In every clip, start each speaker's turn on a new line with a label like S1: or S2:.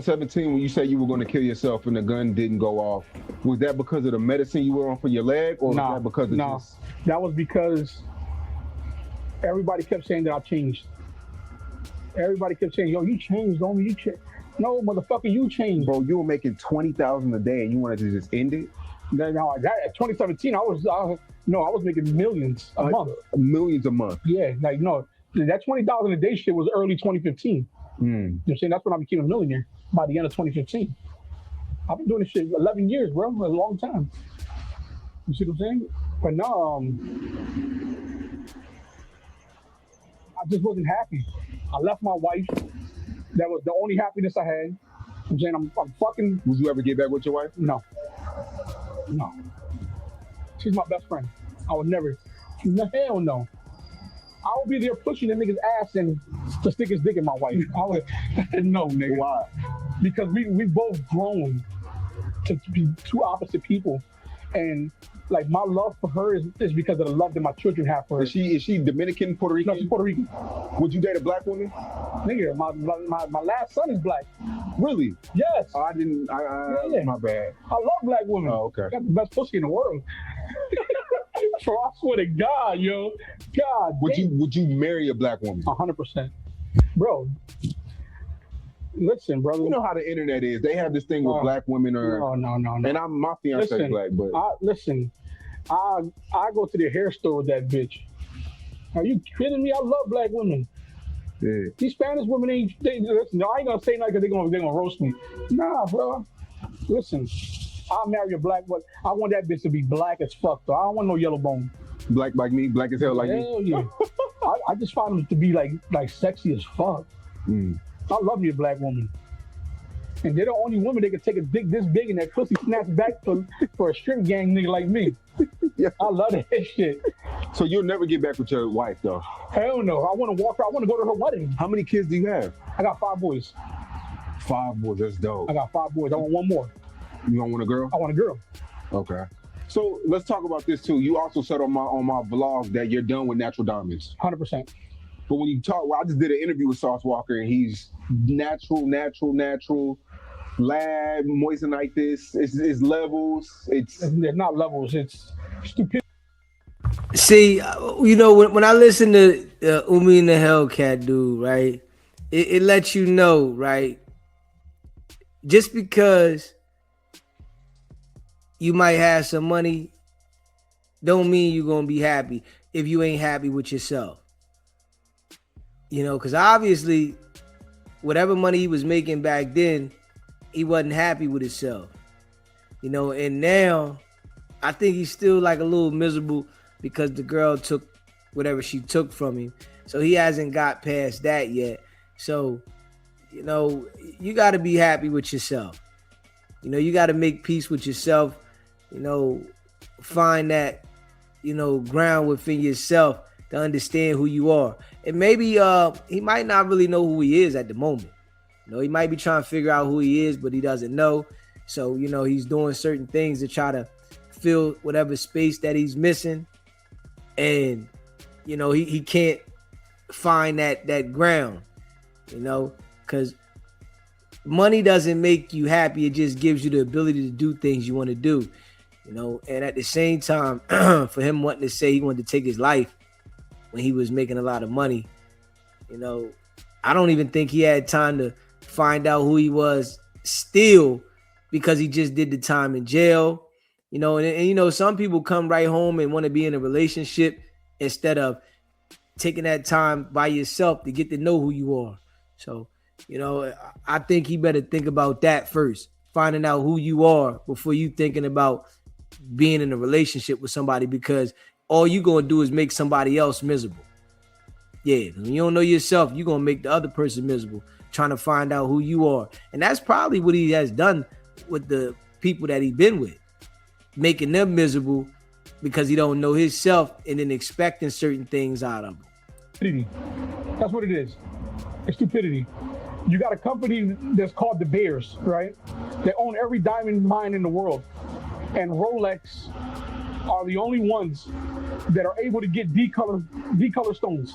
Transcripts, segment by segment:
S1: 17, when you said you were going to kill yourself and the gun didn't go off, was that because of the medicine you were on for your leg, or was that because of just...
S2: That was because everybody kept saying that I changed. Everybody kept saying, "Yo, you changed, homie. You changed." No, motherfucker, you changed.
S1: Bro, you were making $20,000 a day and you wanted to just end it?
S2: Now, at 2017, I was making millions a month.
S1: Millions a month?
S2: Yeah, like, no, that $20,000 a day shit was early 2015. You know what I'm saying? That's when I became a millionaire, by the end of 2015. I've been doing this shit 11 years, bro, a long time. You see what I'm saying? But no, I just wasn't happy. I left my wife. That was the only happiness I had. I'm saying I'm fucking.
S1: Would you ever get back with your wife?
S2: No. She's my best friend. I would never. Hell no. I would be there pushing the nigga's ass and to stick his dick in my wife. I would. No, nigga.
S1: Why?
S2: Because we both grown to be two opposite people, and like my love for her is because of the love that my children have for her.
S1: Is she Dominican, Puerto Rican?
S2: No, she's Puerto Rican.
S1: Would you date a black woman?
S2: Nigga, my last son is black.
S1: Really?
S2: Yes.
S1: Oh, I didn't. Yeah. My bad.
S2: I love black women.
S1: Oh, okay.
S2: Got the best pussy in the world. So I swear to God, yo, God.
S1: Would you marry a black woman?
S2: 100%, bro. Listen, brother.
S1: You know how the internet is. They have this thing with black women or
S2: no.
S1: And my fiance is black, but
S2: I go to the hair store with that bitch. Are you kidding me? I love black women.
S1: Yeah.
S2: These Spanish women listen, I ain't gonna say nothing because they're gonna roast me. Nah, bro. Listen, I'll marry a black one. I want that bitch to be black as fuck, though. I don't want no yellow bone.
S1: Black like me, black as hell like me.
S2: Hell yeah. I just find them to be like sexy as fuck. I love me a black woman. And they're the only woman that can take a dick this big and that pussy snatched back for a strip gang nigga like me.
S1: Yeah.
S2: I love that shit.
S1: So you'll never get back with your wife, though?
S2: Hell no. I want to walk her. I want to go to her wedding.
S1: How many kids do you have?
S2: I got 5 boys.
S1: 5 boys, that's dope.
S2: I got 5 boys. I want one more.
S1: You don't want a girl?
S2: I want a girl.
S1: Okay. So let's talk about this too. You also said on my vlog that you're done with natural diamonds.
S2: 100%.
S1: But when you talk, I just did an interview with Sauce Walker, and he's natural, lab, moistenitis. It's levels. It's
S2: not levels. It's stupid.
S3: See, you know, when I listen to Umi and the Hellcat dude, right, it lets you know, right, just because you might have some money don't mean you're going to be happy if you ain't happy with yourself. You know, because obviously, whatever money he was making back then, he wasn't happy with himself. You know, and now I think he's still like a little miserable because the girl took whatever she took from him. So he hasn't got past that yet. So, you know, you got to be happy with yourself. You know, you got to make peace with yourself. You know, find that, you know, ground within yourself to understand who you are. And maybe he might not really know who he is at the moment. You know, he might be trying to figure out who he is, but he doesn't know. So, you know, he's doing certain things to try to fill whatever space that he's missing. And, you know, he can't find that ground, you know, because money doesn't make you happy. It just gives you the ability to do things you want to do, you know. And at the same time, for him wanting to say he wanted to take his life when he was making a lot of money, you know, I don't even think he had time to find out who he was still, because he just did the time in jail, you know. And you know, some people come right home and want to be in a relationship instead of taking that time by yourself to get to know who you are. So, you know, I think he better think about that first, finding out who you are before you thinking about being in a relationship with somebody, because all you gonna do is make somebody else miserable. Yeah, when you don't know yourself, you're gonna make the other person miserable, trying to find out who you are. And that's probably what he has done with the people that he's been with, making them miserable because he don't know himself and then expecting certain things out of them.
S2: That's what it is. It's stupidity. You got a company that's called the Bears, right? They own every diamond mine in the world. And Rolex are the only ones that are able to get decolor stones,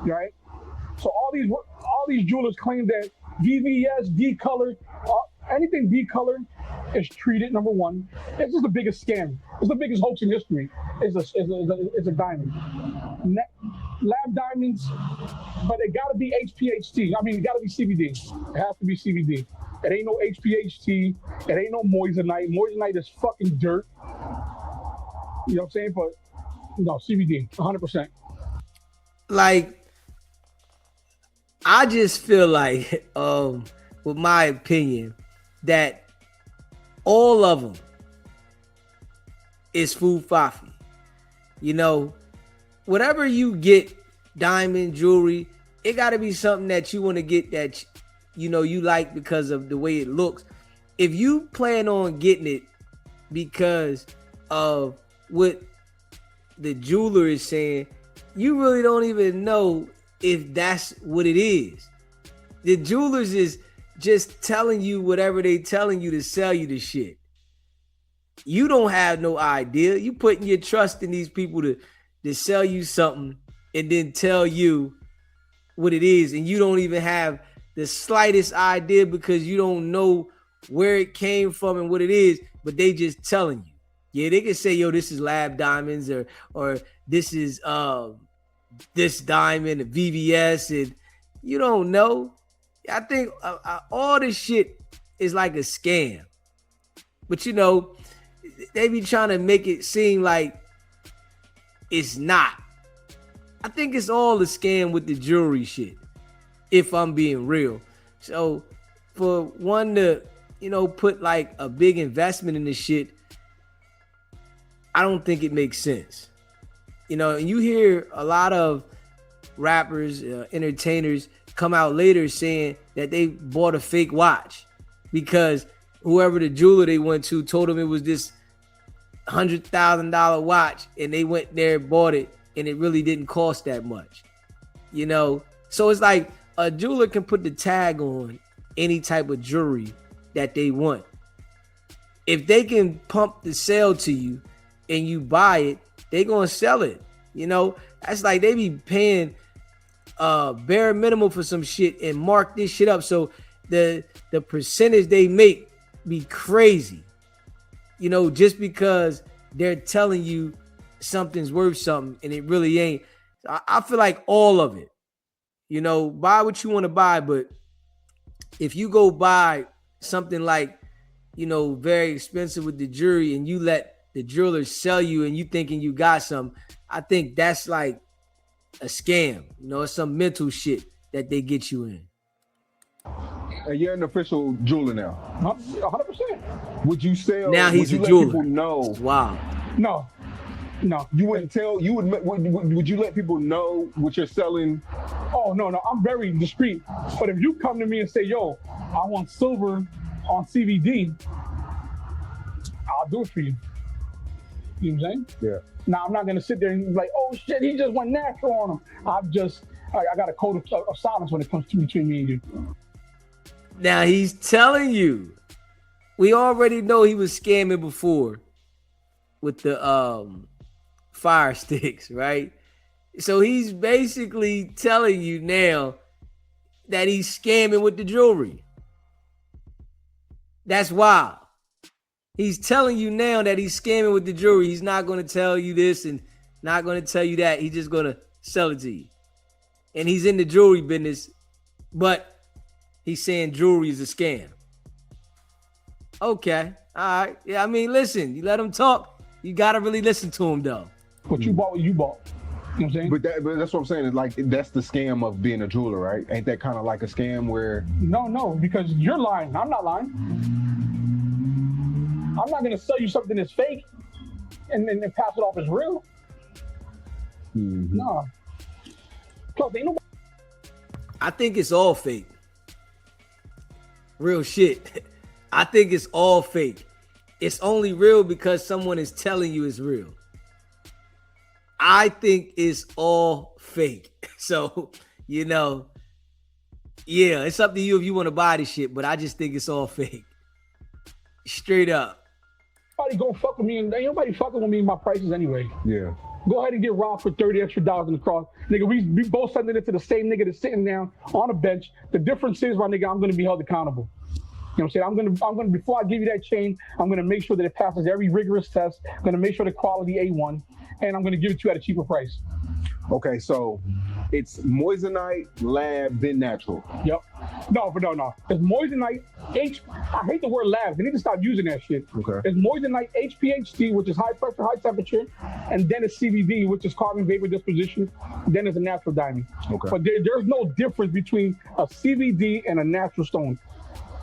S2: right? So all these jewelers claim that VVS, D-color, anything D-color is treated, number one. It's just the biggest scam. It's the biggest hoax in history. It's a diamond. Lab diamonds, but it gotta be HPHT. I mean, it gotta be CBD. It has to be CBD. It ain't no HPHT. It ain't no moissanite. Moissanite is fucking dirt. You know what I'm saying? But no, CBD, 100%.
S3: Like, I just feel like, with my opinion, that all of them is food fafi. You know, whatever you get, diamond, jewelry, it got to be something that you want to get that, you know, you like because of the way it looks. If you plan on getting it because of what the jeweler is saying, you really don't even know if that's what it is. The jewelers is just telling you whatever they telling you to sell you the shit. You don't have no idea. You putting your trust in these people to sell you something and then tell you what it is, and you don't even have the slightest idea because you don't know where it came from and what it is, but they just telling you. Yeah, they can say, yo, this is lab diamonds, or this is this diamond, a VVS, and you don't know. I think all this shit is like a scam. But you know, they be trying to make it seem like it's not. I think it's all a scam with the jewelry shit, if I'm being real. So for one to, you know, put like a big investment in this shit, I don't think it makes sense. You know, and you hear a lot of rappers, entertainers come out later saying that they bought a fake watch because whoever the jeweler they went to told them it was this $100,000 watch, and they went there and bought it, and it really didn't cost that much. You know, so it's like a jeweler can put the tag on any type of jewelry that they want. If they can pump the sale to you and you buy it, they gonna sell it. You know, that's like they be paying bare minimum for some shit and mark this shit up, so the percentage they make be crazy. You know, just because they're telling you something's worth something and it really ain't. I feel like all of it. You know, buy what you want to buy, but if you go buy something like, you know, very expensive with the jewelry and you let the jeweler sell you and you thinking you got some, I think that's like a scam. You know, it's some mental shit that they get you in.
S1: And you're an official jeweler now.
S2: 100%.
S1: Would you sell?
S3: Now he's
S1: would
S3: a
S1: you
S3: jeweler.
S1: Let people know?
S2: Wow. No.
S1: You wouldn't tell. You would you let people know what you're selling?
S2: Oh no. I'm very discreet. But if you come to me and say, "Yo, I want silver on CVD," I'll do it for you. You know what I'm saying?
S1: Yeah.
S2: Now I'm not gonna sit there and be like, "Oh shit, he just went natural on him." I got a code of silence when it comes to between me and you.
S3: Now he's telling you. We already know he was scamming before with the fire sticks, right? So he's basically telling you now that he's scamming with the jewelry. That's wild. He's telling you now that he's scamming with the jewelry. He's not going to tell you this and not going to tell you that. He's just going to sell it to you. And he's in the jewelry business, but he's saying jewelry is a scam. Okay. All right. Yeah, I mean, listen, you let him talk. You got to really listen to him, though.
S2: What you bought, you bought. You know what I'm saying?
S1: But that's what I'm saying. Is like that's the scam of being a jeweler, right? Ain't that kind of like a scam where?
S2: No, because you're lying. I'm not lying. I'm not gonna sell you something that's fake and then pass it off as real.
S1: Mm-hmm.
S2: No. Plus, ain't nobody.
S3: I think it's all fake. Real shit. I think it's all fake. It's only real because someone is telling you it's real. I think it's all fake. So, you know, yeah, it's up to you if you want to buy this shit, but I just think it's all fake. Straight up.
S2: Nobody gonna fuck with me, and ain't nobody fucking with me in my prices anyway.
S1: Yeah.
S2: Go ahead and get robbed for $30 extra in the cross. Nigga, we both sending it to the same nigga that's sitting down on a bench. The difference is, my nigga, I'm gonna be held accountable. You know what I'm saying? I'm gonna before I give you that chain, I'm gonna make sure that it passes every rigorous test. I'm gonna make sure the quality A1, and I'm gonna give it to you at a cheaper price.
S1: Okay, so it's moissanite, lab, then natural.
S2: Yep. No. It's moissanite, I hate the word lab. They need to stop using that shit.
S1: Okay.
S2: It's moissanite HPHT, which is high pressure, high temperature, and then it's CVD, which is carbon vapor disposition. Then it's a natural diamond.
S1: Okay.
S2: But there's no difference between a CVD and a natural stone.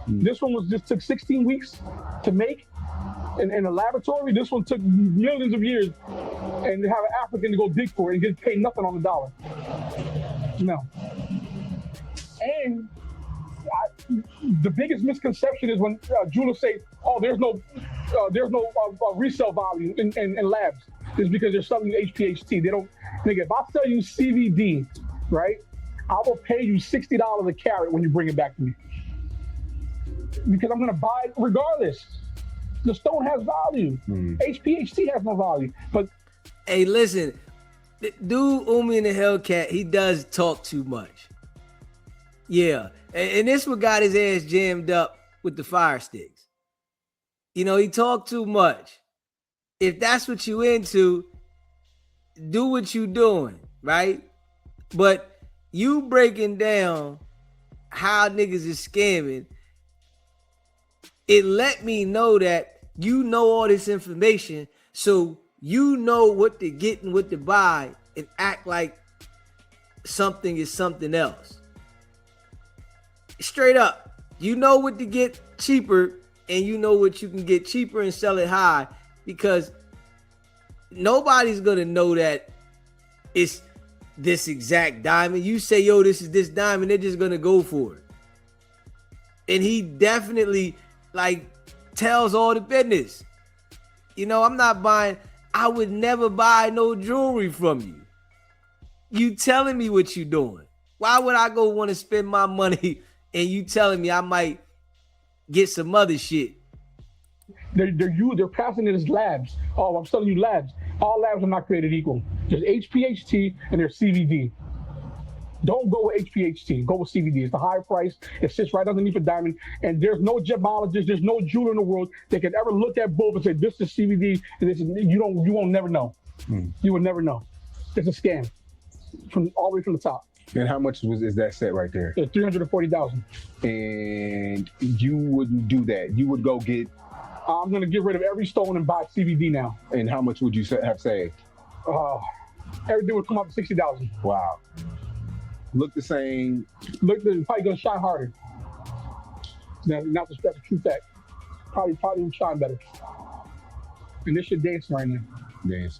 S2: This one was just took 16 weeks to make in a laboratory. This one took millions of years, and to have an African to go dig for it and get paid nothing on the dollar. No. And the biggest misconception is when jewelers say, "Oh, there's no resale value in labs." It's because they're selling you HPHT. They don't. Nigga, if I sell you CVD, right, I will pay you $60 a carat when you bring it back to me, because I'm gonna buy it regardless. The stone has value. HPHT has no value. But
S3: hey, listen, dude, Umi in the Hellcat, he does talk too much. Yeah, and this one got his ass jammed up with the fire sticks. You know, he talked too much. If that's what you into, do what you doing, right? But you breaking down how niggas is scamming, it let me know that you know all this information, so you know what to get and what to buy and act like something is something else. Straight up, you know what to get cheaper, and you know what you can get cheaper and sell it high, because nobody's gonna know that it's this exact diamond. You say, yo, this is this diamond, they're just gonna go for it. And he definitely like tells all the business. You know, I'm not buying, I would never buy no jewelry from you. You telling me what you doing. Why would I go want to spend my money and you telling me I might get some other shit?
S2: They're passing it as labs. Oh, I'm selling you labs. All labs are not created equal. There's HPHT and there's CVD. Don't go with HPHT. Go with CVD. It's the higher price. It sits right underneath a diamond. And there's no gemologist, there's no jeweler in the world that can ever look at both and say, this is CVD, and this is, you won't never know. You will never know. It's a scam from all the way from the top.
S1: And how much is that set right there?
S2: It's $340,000. And
S1: you wouldn't do that. You would go get.
S2: I'm gonna get rid of every stone and buy CVD now.
S1: And how much would you have saved?
S2: Everything would come up to $60,000.
S1: Wow. Look the same.
S2: Probably gonna shine harder. Not that's a true fact. Probably will shine better. And this shit dancing right now.
S1: Dance.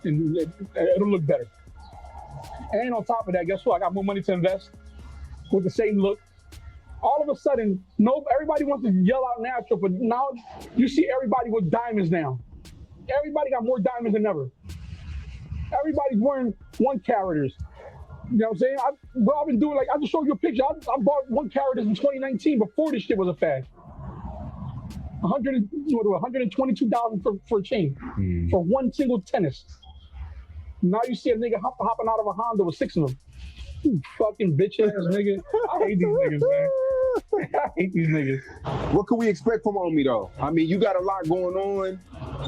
S2: And it'll look better. And on top of that, guess what? I got more money to invest with the same look. All of a sudden, everybody wants to yell out natural, but now you see everybody with diamonds now. Everybody got more diamonds than ever. Everybody's wearing 1 caraters. You know what I'm saying? I've been doing, like, I just showed you a picture. I bought 1 caraters in 2019 before this shit was a fad. $122,000 for a chain, for 1 single tennis. Now you see a nigga hopping out of a Honda with 6 of them. You fucking bitch ass nigga. I hate these niggas, man. I hate these niggas.
S1: What can we expect from Omi though? I mean, you got a lot going on.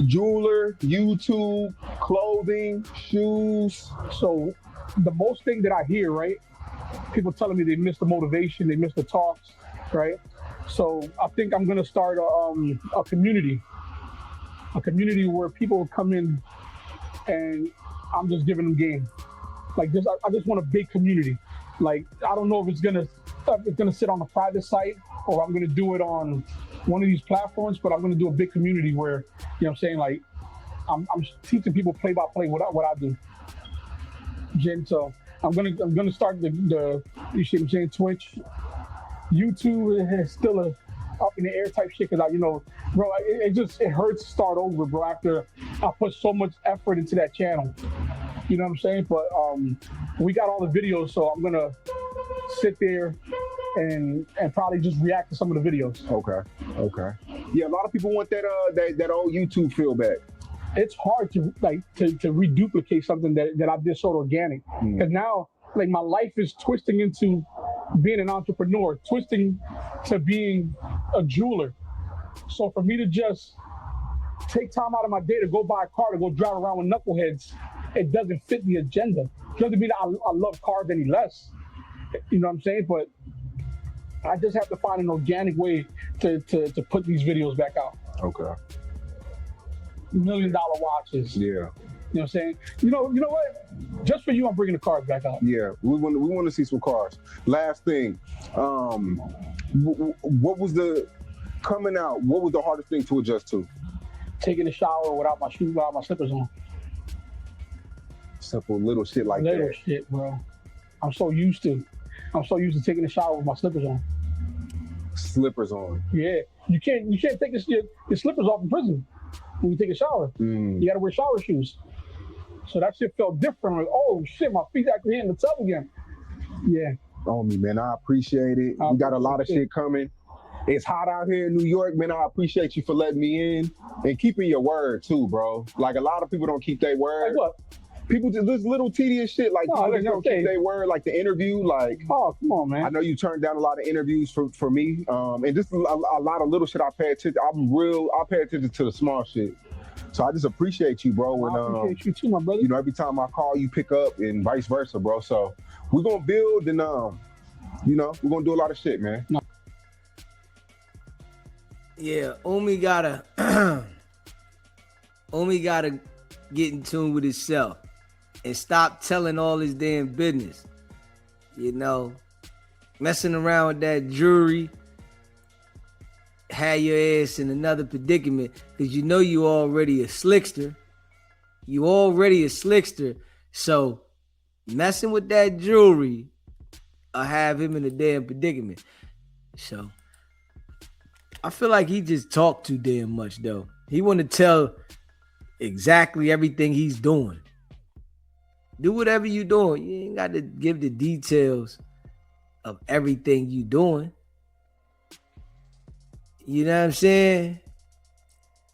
S1: Jeweler, YouTube, clothing, shoes.
S2: So the most thing that I hear, right? People telling me they miss the motivation, they miss the talks, right? So I think I'm gonna start a community where people come in and I'm just giving them game. Like this, I just want a big community. Like, I don't know if it's gonna sit on a private site or I'm gonna do it on one of these platforms, but I'm gonna do a big community where, you know what I'm saying, like, I'm teaching people play by play what I do. So I'm gonna start the you see what I'm saying, Twitch, YouTube is still a up in the air type shit, because bro, it hurts to start over, bro, after I put so much effort into that channel. You know what I'm saying? But we got all the videos, so I'm gonna sit there and probably just react to some of the videos.
S1: Okay. Yeah, a lot of people want that old YouTube feel back.
S2: it's hard to reduplicate something that I did so organic. Because now, like, my life is twisting into being an entrepreneur, twisting to being a jeweler. So for me to just take time out of my day to go buy a car to go drive around with knuckleheads, it doesn't fit the agenda. It doesn't mean that I love cars any less. You know what I'm saying? But I just have to find an organic way to put these videos back out.
S1: Okay.
S2: $1 million watches.
S1: Yeah.
S2: You know what I'm saying? You know what? Just for you, I'm bringing the cars back out.
S1: Yeah, we want to see some cars. Last thing, what was the coming out? What was the hardest thing to adjust to?
S2: Taking a shower without my shoes, without my slippers on.
S1: Simple little shit like that.
S2: Little shit, bro. I'm so used to taking a shower with my slippers on.
S1: Slippers on.
S2: Yeah, you can't take your slippers off in prison when you take a shower. You gotta wear shower shoes. So that shit felt different. Like, oh shit, my feet actually in the tub again. Yeah.
S1: On me, man. I appreciate it. We got a lot of shit coming. It's hot out here in New York, man. I appreciate you for letting me in and keeping your word too, bro. Like, a lot of people don't keep their word.
S2: Like what?
S1: People do this little tedious shit, like people just don't keep their word, like the interview, like.
S2: Oh, come on, man.
S1: I know you turned down a lot of interviews for me, and just a lot of little shit I pay attention. I pay attention to the small shit. So I just appreciate you, bro. And,
S2: I appreciate you too, my brother.
S1: You know, every time I call, you pick up, and vice versa, bro. So we're gonna build, and you know, we're gonna do a lot of shit, man.
S2: No.
S3: Yeah, Omi gotta get in tune with himself and stop telling all his damn business. You know, messing around with that jewelry had your ass in another predicament, because you know you already a slickster. You already a slickster. So messing with that jewelry will have him in a damn predicament. So I feel like he just talked too damn much, though. He want to tell exactly everything he's doing. Do whatever you doing. You ain't got to give the details of everything you doing. You know what I'm saying?